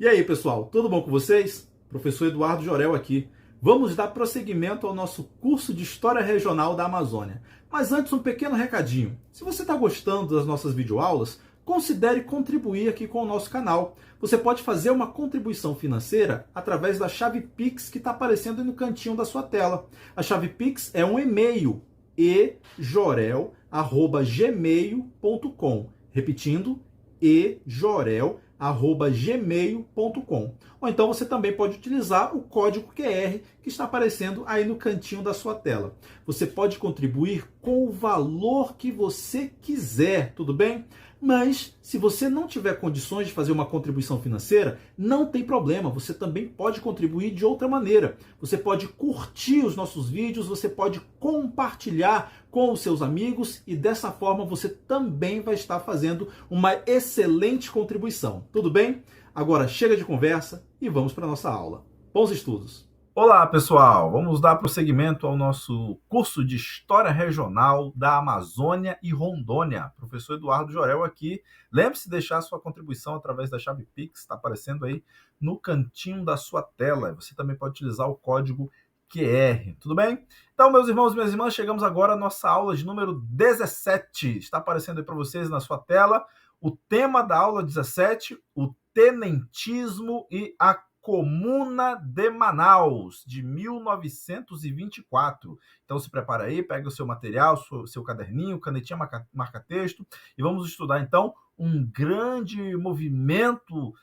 E aí, pessoal, tudo bom com vocês? Professor Eduardo Jorel aqui. Vamos dar prosseguimento ao nosso curso de História Regional da Amazônia. Mas antes, um pequeno recadinho. Se você está gostando das nossas videoaulas, considere contribuir aqui com o nosso canal. Você pode fazer uma contribuição financeira através da chave Pix que está aparecendo aí no cantinho da sua tela. A chave Pix é um e-mail, ejorel@gmail.com. Repetindo, ejorel@gmail.com. Ou então você também pode utilizar o código QR que está aparecendo aí no cantinho da sua tela. Você pode contribuir com o valor que você quiser, tudo bem? Mas se você não tiver condições de fazer uma contribuição financeira, não tem problema, você também pode contribuir de outra maneira. Você pode curtir os nossos vídeos, você pode compartilhar com os seus amigos e dessa forma você também vai estar fazendo uma excelente contribuição. Tudo bem? Agora chega de conversa e vamos para a nossa aula. Bons estudos! Olá, pessoal! Vamos dar prosseguimento ao nosso curso de História Regional da Amazônia e Rondônia. Professor Eduardo Jorel aqui. Lembre-se de deixar sua contribuição através da chave Pix, está aparecendo aí no cantinho da sua tela. Você também pode utilizar o código QR, tudo bem? Então, meus irmãos e minhas irmãs, chegamos agora à nossa aula de número 17. Está aparecendo aí para vocês na sua tela o tema da aula 17, o tenentismo e a Comuna de Manaus, de 1924. Então se prepara aí, pega o seu material, seu caderninho, canetinha, marca-texto, e vamos estudar então um grande movimento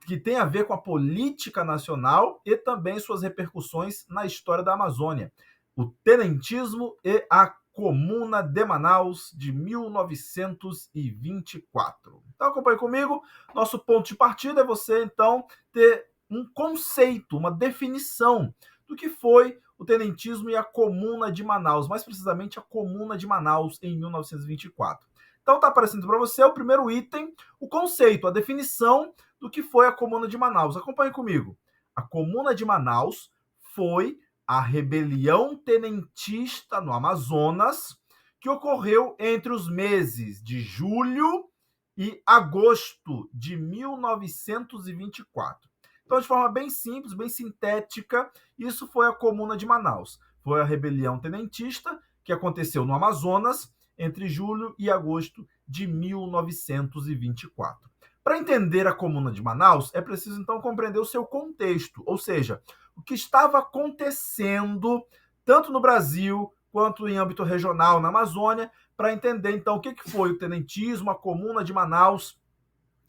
que tem a ver com a política nacional e também suas repercussões na história da Amazônia. O tenentismo e a Comuna de Manaus, de 1924. Então acompanhe comigo. Nosso ponto de partida é você, então, ter um conceito, uma definição do que foi o tenentismo e a Comuna de Manaus, mais precisamente a Comuna de Manaus em 1924. Então está aparecendo para você o primeiro item, o conceito, a definição do que foi a Comuna de Manaus. Acompanhe comigo. A Comuna de Manaus foi a rebelião tenentista no Amazonas que ocorreu entre os meses de julho e agosto de 1924. Então, de forma bem simples, bem sintética, isso foi a Comuna de Manaus. Foi a rebelião tenentista que aconteceu no Amazonas entre julho e agosto de 1924. Para entender a Comuna de Manaus, é preciso, então, compreender o seu contexto, ou seja, o que estava acontecendo tanto no Brasil quanto em âmbito regional na Amazônia, para entender, então, o que foi o tenentismo, a Comuna de Manaus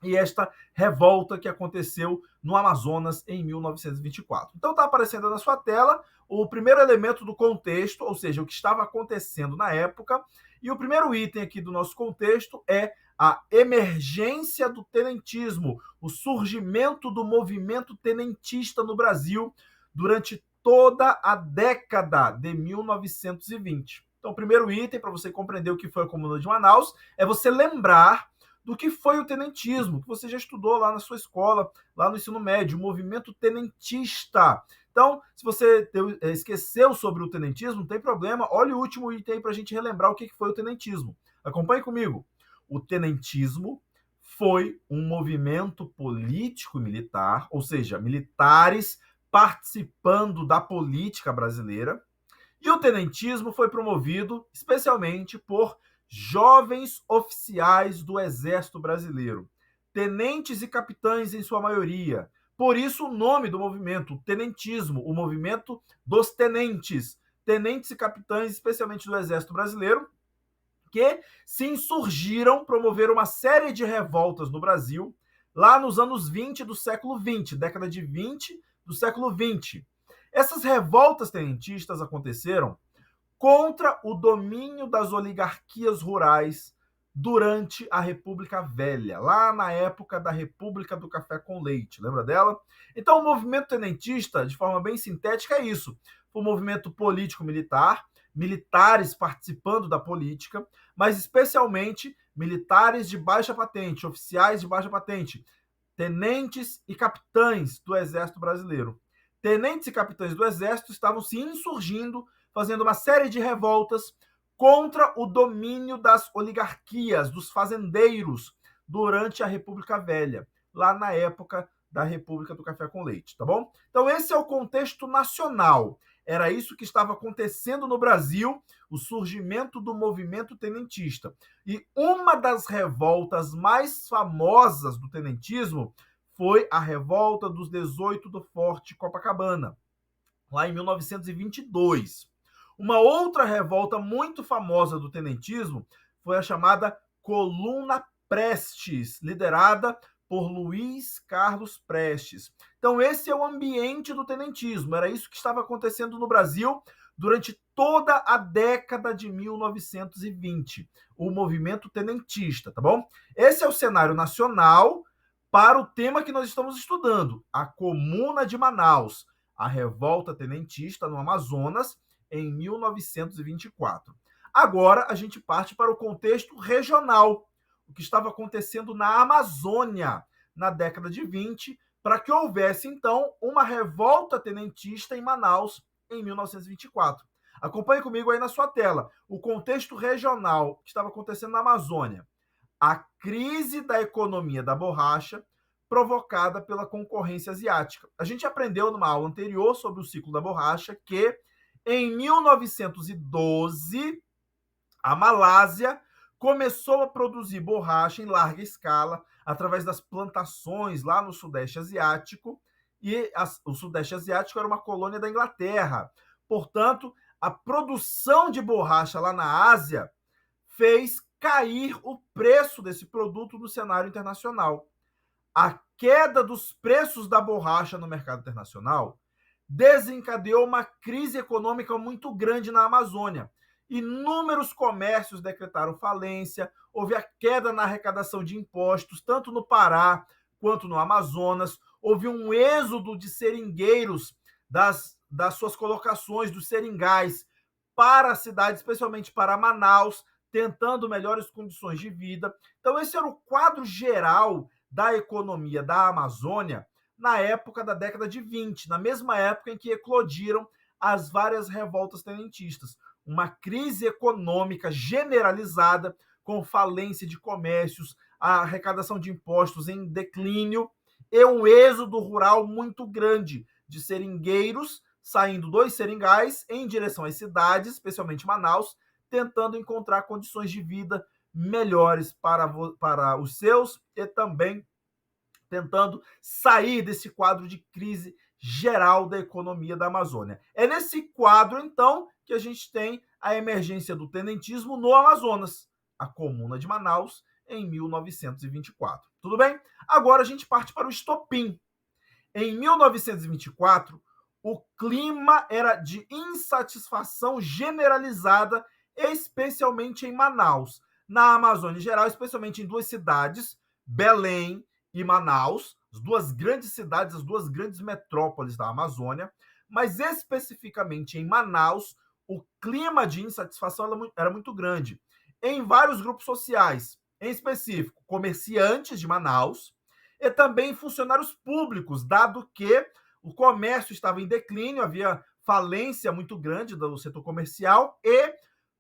e esta revolta que aconteceu no Amazonas em 1924. Então está aparecendo na sua tela o primeiro elemento do contexto, ou seja, o que estava acontecendo na época, e o primeiro item aqui do nosso contexto é a emergência do tenentismo, o surgimento do movimento tenentista no Brasil durante toda a década de 1920. Então, o primeiro item, para você compreender o que foi a Comuna de Manaus, é você lembrar do que foi o tenentismo, que você já estudou lá na sua escola, lá no ensino médio, o movimento tenentista. Então, se você esqueceu sobre o tenentismo, não tem problema, olha o último item aí para a gente relembrar o que foi o tenentismo. Acompanhe comigo. O tenentismo foi um movimento político-militar, ou seja, militares participando da política brasileira, e o tenentismo foi promovido especialmente por jovens oficiais do Exército Brasileiro, tenentes e capitães em sua maioria. Por isso o nome do movimento, o tenentismo, o movimento dos tenentes, tenentes e capitães, especialmente do Exército Brasileiro, que se insurgiram, promoveram uma série de revoltas no Brasil, lá nos anos 20 do século 20, década de 20 do século 20. Essas revoltas tenentistas aconteceram contra o domínio das oligarquias rurais durante a República Velha, lá na época da República do Café com Leite. Lembra dela? Então, o movimento tenentista, de forma bem sintética, é isso. Foi um movimento político-militar, militares participando da política, mas especialmente militares de baixa patente, oficiais de baixa patente, tenentes e capitães do Exército Brasileiro. Tenentes e capitães do Exército estavam se insurgindo, fazendo uma série de revoltas contra o domínio das oligarquias, dos fazendeiros, durante a República Velha, lá na época da República do Café com Leite, tá bom? Então, esse é o contexto nacional. Era isso que estava acontecendo no Brasil, o surgimento do movimento tenentista. E uma das revoltas mais famosas do tenentismo foi a Revolta dos 18 do Forte Copacabana, lá em 1922. Uma outra revolta muito famosa do tenentismo foi a chamada Coluna Prestes, liderada por Luiz Carlos Prestes. Então, esse é o ambiente do tenentismo. Era isso que estava acontecendo no Brasil durante toda a década de 1920, o movimento tenentista, tá bom? Esse é o cenário nacional para o tema que nós estamos estudando, a Comuna de Manaus, a revolta tenentista no Amazonas, em 1924. Agora, a gente parte para o contexto regional, o que estava acontecendo na Amazônia na década de 20, para que houvesse, então, uma revolta tenentista em Manaus em 1924. Acompanhe comigo aí na sua tela o contexto regional que estava acontecendo na Amazônia. A crise da economia da borracha provocada pela concorrência asiática. A gente aprendeu numa aula anterior sobre o ciclo da borracha que, em 1912, a Malásia começou a produzir borracha em larga escala através das plantações lá no Sudeste Asiático, e o Sudeste Asiático era uma colônia da Inglaterra. Portanto, a produção de borracha lá na Ásia fez cair o preço desse produto no cenário internacional. A queda dos preços da borracha no mercado internacional desencadeou uma crise econômica muito grande na Amazônia. Inúmeros comércios decretaram falência, houve a queda na arrecadação de impostos, tanto no Pará quanto no Amazonas, houve um êxodo de seringueiros das suas colocações, dos seringais, para a cidade, especialmente para Manaus, tentando melhores condições de vida. Então, esse era o quadro geral da economia da Amazônia na época da década de 20, na mesma época em que eclodiram as várias revoltas tenentistas. Uma crise econômica generalizada, com falência de comércios, a arrecadação de impostos em declínio e um êxodo rural muito grande de seringueiros saindo dos seringais em direção às cidades, especialmente Manaus, tentando encontrar condições de vida melhores para os seus e também tentando sair desse quadro de crise geral da economia da Amazônia. É nesse quadro, então, que a gente tem a emergência do tenentismo no Amazonas, a Comuna de Manaus, em 1924. Tudo bem? Agora a gente parte para o estopim. Em 1924, o clima era de insatisfação generalizada, especialmente em Manaus. Na Amazônia em geral, especialmente em duas cidades, Belém e Manaus, as duas grandes cidades, as duas grandes metrópoles da Amazônia, mas especificamente em Manaus, o clima de insatisfação era muito grande. Em vários grupos sociais, em específico, comerciantes de Manaus e também funcionários públicos, dado que o comércio estava em declínio, havia falência muito grande do setor comercial e,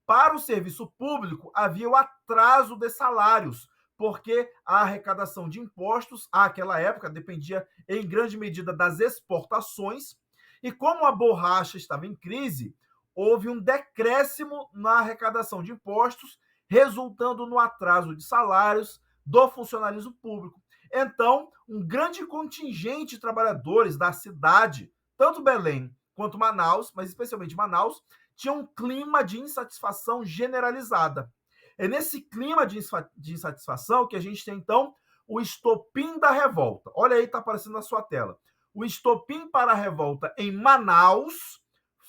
para o serviço público, havia o atraso de salários, porque a arrecadação de impostos, àquela época, dependia em grande medida das exportações, e como a borracha estava em crise, houve um decréscimo na arrecadação de impostos, resultando no atraso de salários do funcionalismo público. Então, um grande contingente de trabalhadores da cidade, tanto Belém quanto Manaus, mas especialmente Manaus, tinha um clima de insatisfação generalizada. É nesse clima de insatisfação que a gente tem, então, o estopim da revolta. Olha aí, está aparecendo na sua tela. O estopim para a revolta em Manaus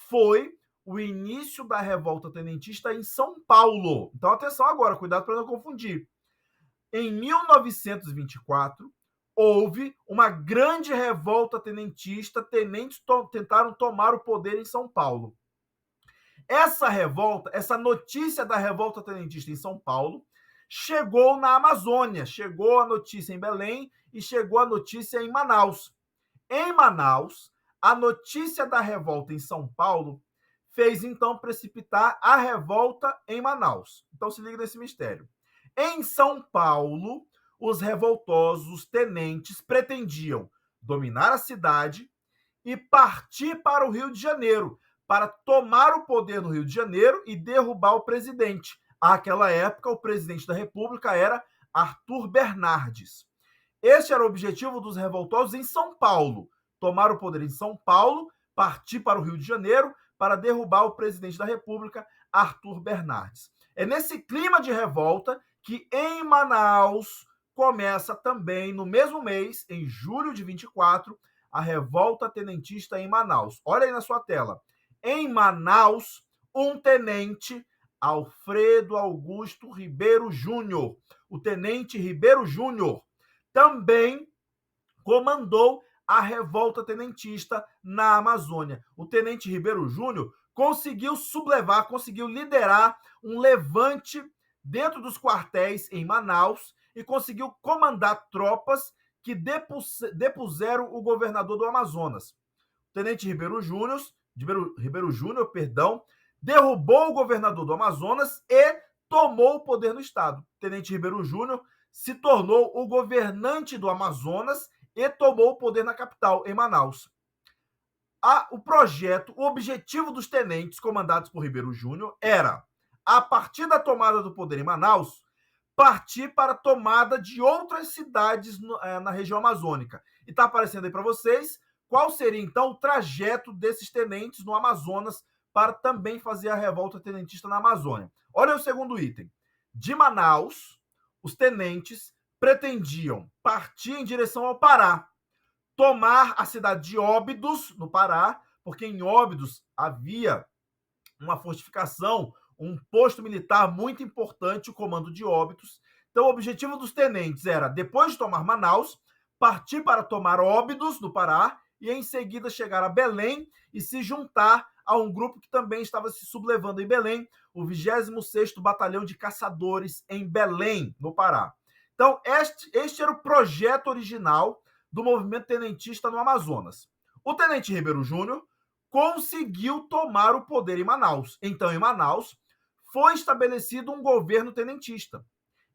foi o início da revolta tenentista em São Paulo. Então, atenção agora, cuidado para não confundir. Em 1924, houve uma grande revolta tenentista, tenentes tentaram tomar o poder em São Paulo. Essa revolta, essa notícia da revolta tenentista em São Paulo, chegou na Amazônia, chegou a notícia em Belém e chegou a notícia em Manaus. Em Manaus, a notícia da revolta em São Paulo fez então precipitar a revolta em Manaus. Então se liga nesse mistério. Em São Paulo, os revoltosos tenentes pretendiam dominar a cidade e partir para o Rio de Janeiro, para tomar o poder no Rio de Janeiro e derrubar o presidente. Àquela época, o presidente da República era Arthur Bernardes. Este era o objetivo dos revoltosos em São Paulo: tomar o poder em São Paulo, partir para o Rio de Janeiro para derrubar o presidente da República, Arthur Bernardes. É nesse clima de revolta que em Manaus começa também, no mesmo mês, em julho de 24, a revolta tenentista em Manaus. Olha aí na sua tela. Em Manaus, um tenente, Alfredo Augusto Ribeiro Júnior, o tenente Ribeiro Júnior, também comandou a revolta tenentista na Amazônia. O tenente Ribeiro Júnior conseguiu sublevar, conseguiu liderar um levante dentro dos quartéis em Manaus e conseguiu comandar tropas que depuseram o governador do Amazonas. O tenente Ribeiro Júnior, derrubou o governador do Amazonas e tomou o poder no estado. O tenente Ribeiro Júnior se tornou o governante do Amazonas e tomou o poder na capital, em Manaus. O objetivo dos tenentes comandados por Ribeiro Júnior era, a partir da tomada do poder em Manaus, partir para a tomada de outras cidades na região amazônica. E está aparecendo aí para vocês qual seria, então, o trajeto desses tenentes no Amazonas para também fazer a revolta tenentista na Amazônia. Olha o segundo item. De Manaus, os tenentes pretendiam partir em direção ao Pará, tomar a cidade de Óbidos, no Pará, porque em Óbidos havia uma fortificação, um posto militar muito importante, o comando de Óbidos. Então, o objetivo dos tenentes era, depois de tomar Manaus, partir para tomar Óbidos, no Pará, e em seguida chegar a Belém e se juntar a um grupo que também estava se sublevando em Belém, o 26º Batalhão de Caçadores, em Belém, no Pará. Então, este era o projeto original do movimento tenentista no Amazonas. O tenente Ribeiro Júnior conseguiu tomar o poder em Manaus. Então, em Manaus, foi estabelecido um governo tenentista.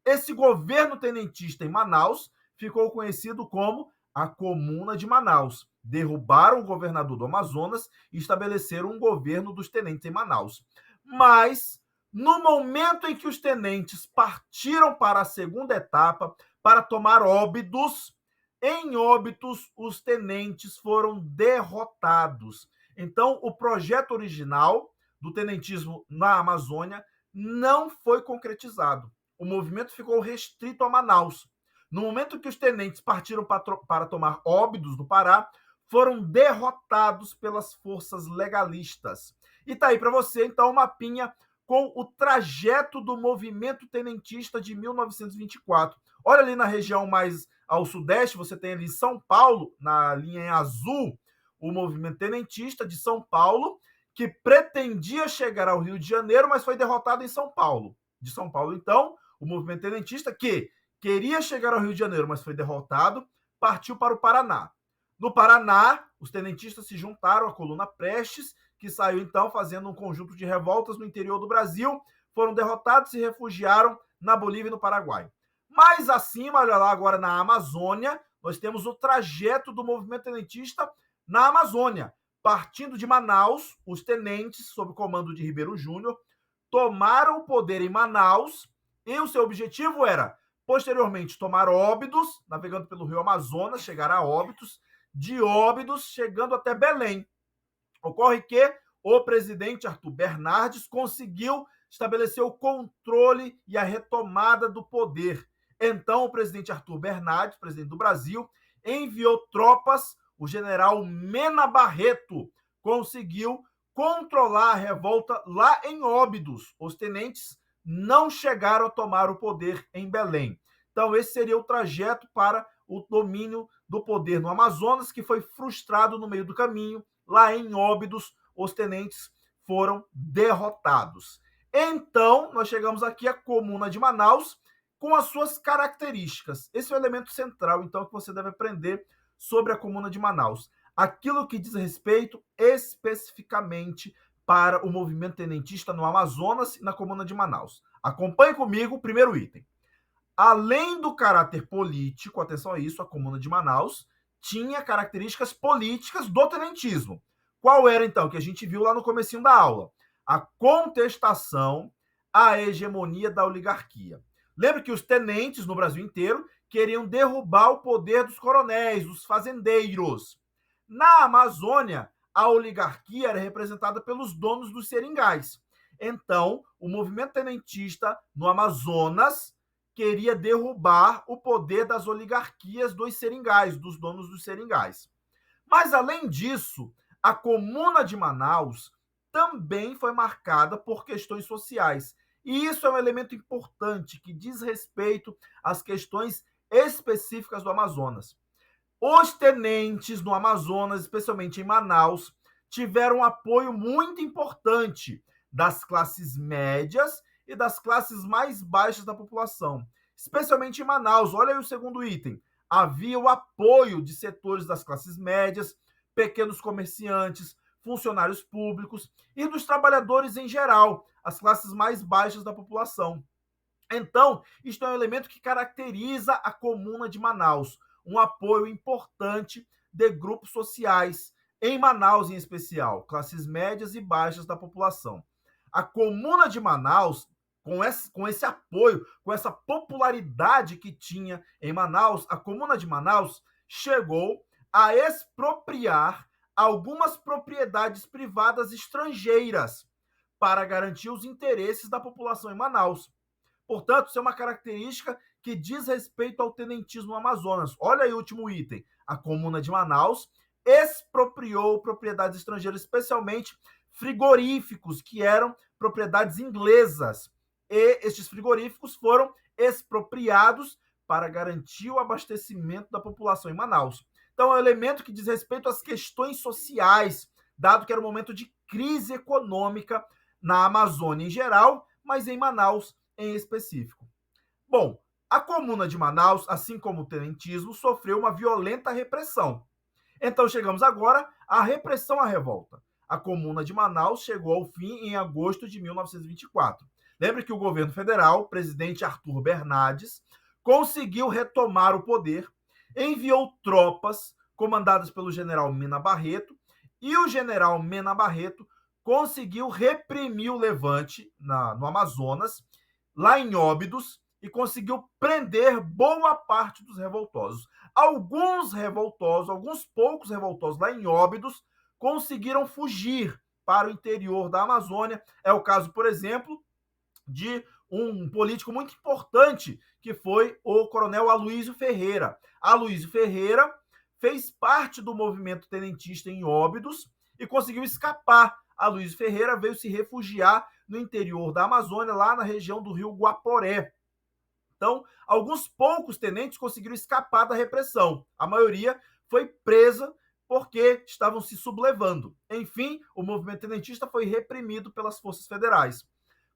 Esse governo tenentista em Manaus ficou conhecido como a Comuna de Manaus. Derrubaram o governador do Amazonas e estabeleceram um governo dos tenentes em Manaus. Mas, no momento em que os tenentes partiram para a segunda etapa, para tomar Óbidos, em Óbidos, os tenentes foram derrotados. Então, o projeto original do tenentismo na Amazônia não foi concretizado. O movimento ficou restrito a Manaus. No momento que os tenentes partiram para tomar Óbidos, do Pará, foram derrotados pelas forças legalistas. E está aí para você, então, um mapinha com o trajeto do movimento tenentista de 1924. Olha ali na região mais ao sudeste, você tem ali São Paulo, na linha em azul, o movimento tenentista de São Paulo, que pretendia chegar ao Rio de Janeiro, mas foi derrotado em São Paulo. De São Paulo, então, o movimento tenentista, que queria chegar ao Rio de Janeiro, mas foi derrotado, partiu para o Paraná. No Paraná, os tenentistas se juntaram à coluna Prestes, que saiu então fazendo um conjunto de revoltas no interior do Brasil, foram derrotados e se refugiaram na Bolívia e no Paraguai. Mais acima, olha lá agora na Amazônia, nós temos o trajeto do movimento tenentista na Amazônia. Partindo de Manaus, os tenentes, sob o comando de Ribeiro Júnior, tomaram o poder em Manaus e o seu objetivo era, posteriormente, tomar Óbidos, navegando pelo rio Amazonas, chegar a Óbidos, de Óbidos chegando até Belém. Ocorre que o presidente Arthur Bernardes conseguiu estabelecer o controle e a retomada do poder. Então, o presidente Arthur Bernardes, presidente do Brasil, enviou tropas, o general Mena Barreto conseguiu controlar a revolta lá em Óbidos. Os tenentes não chegaram a tomar o poder em Belém. Então, esse seria o trajeto para o domínio do poder no Amazonas, que foi frustrado no meio do caminho. Lá em Óbidos, os tenentes foram derrotados. Então, nós chegamos aqui à Comuna de Manaus, com as suas características. Esse é o elemento central, então, que você deve aprender sobre a Comuna de Manaus. Aquilo que diz respeito especificamente para o movimento tenentista no Amazonas e na Comuna de Manaus. Acompanhe comigo o primeiro item. Além do caráter político, atenção a isso, a Comuna de Manaus tinha características políticas do tenentismo. Qual era, então, que a gente viu lá no comecinho da aula? A contestação à hegemonia da oligarquia. Lembra que os tenentes no Brasil inteiro queriam derrubar o poder dos coronéis, dos fazendeiros. Na Amazônia, a oligarquia era representada pelos donos dos seringais. Então, o movimento tenentista no Amazonas queria derrubar o poder das oligarquias dos seringais, dos donos dos seringais. Mas, além disso, a Comuna de Manaus também foi marcada por questões sociais. E isso é um elemento importante que diz respeito às questões específicas do Amazonas. Os tenentes no Amazonas, especialmente em Manaus, tiveram um apoio muito importante das classes médias e das classes mais baixas da população, especialmente em Manaus. Olha aí o segundo item. Havia o apoio de setores das classes médias, pequenos comerciantes, funcionários públicos e dos trabalhadores em geral, as classes mais baixas da população. Então, isto é um elemento que caracteriza a Comuna de Manaus, um apoio importante de grupos sociais, em Manaus em especial, classes médias e baixas da população. A Comuna de Manaus, com esse apoio, com essa popularidade que tinha em Manaus, a Comuna de Manaus chegou a expropriar algumas propriedades privadas estrangeiras para garantir os interesses da população em Manaus. Portanto, isso é uma característica que diz respeito ao tenentismo no Amazonas. Olha aí o último item. A Comuna de Manaus expropriou propriedades estrangeiras, especialmente frigoríficos, que eram propriedades inglesas. E estes frigoríficos foram expropriados para garantir o abastecimento da população em Manaus. Então, é um elemento que diz respeito às questões sociais, dado que era um momento de crise econômica na Amazônia em geral, mas em Manaus em específico. Bom, a Comuna de Manaus, assim como o tenentismo, sofreu uma violenta repressão. Então chegamos agora à repressão à revolta. A Comuna de Manaus chegou ao fim em agosto de 1924. Lembre que o governo federal, o presidente Arthur Bernardes, conseguiu retomar o poder, enviou tropas comandadas pelo general Mena Barreto, e o general Mena Barreto conseguiu reprimir o levante no Amazonas, lá em Óbidos, e conseguiu prender boa parte dos revoltosos. Alguns poucos revoltosos lá em Óbidos, conseguiram fugir para o interior da Amazônia. É o caso, por exemplo, de um político muito importante, que foi o coronel Aloysio Ferreira. Aloysio Ferreira fez parte do movimento tenentista em Óbidos e conseguiu escapar. Aloysio Ferreira veio se refugiar no interior da Amazônia, lá na região do rio Guaporé. Então, alguns poucos tenentes conseguiram escapar da repressão. A maioria foi presa porque estavam se sublevando. Enfim, o movimento tenentista foi reprimido pelas forças federais.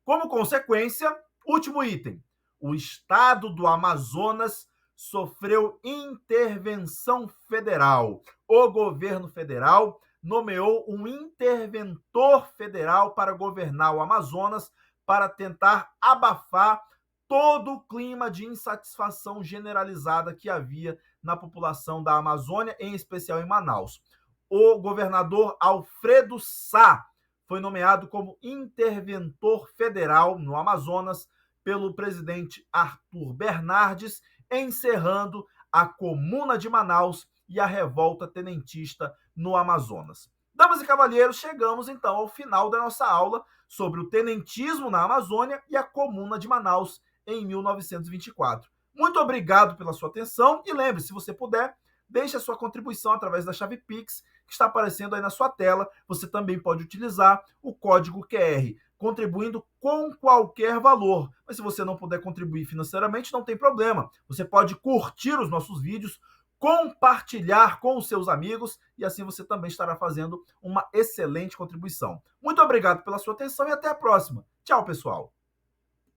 Como consequência, último item, o estado do Amazonas sofreu intervenção federal. O governo federal nomeou um interventor federal para governar o Amazonas, para tentar abafar todo o clima de insatisfação generalizada que havia na população da Amazônia, em especial em Manaus. O governador Alfredo Sá foi nomeado como interventor federal no Amazonas pelo presidente Arthur Bernardes, encerrando a Comuna de Manaus e a revolta tenentista no Amazonas. Damas e cavalheiros, chegamos então ao final da nossa aula sobre o tenentismo na Amazônia e a Comuna de Manaus em 1924. Muito obrigado pela sua atenção e lembre, se você puder, deixe a sua contribuição através da chave Pix, que está aparecendo aí na sua tela. Você também pode utilizar o código QR, contribuindo com qualquer valor. Mas se você não puder contribuir financeiramente, não tem problema. Você pode curtir os nossos vídeos, compartilhar com os seus amigos e assim você também estará fazendo uma excelente contribuição. Muito obrigado pela sua atenção e até a próxima. Tchau, pessoal!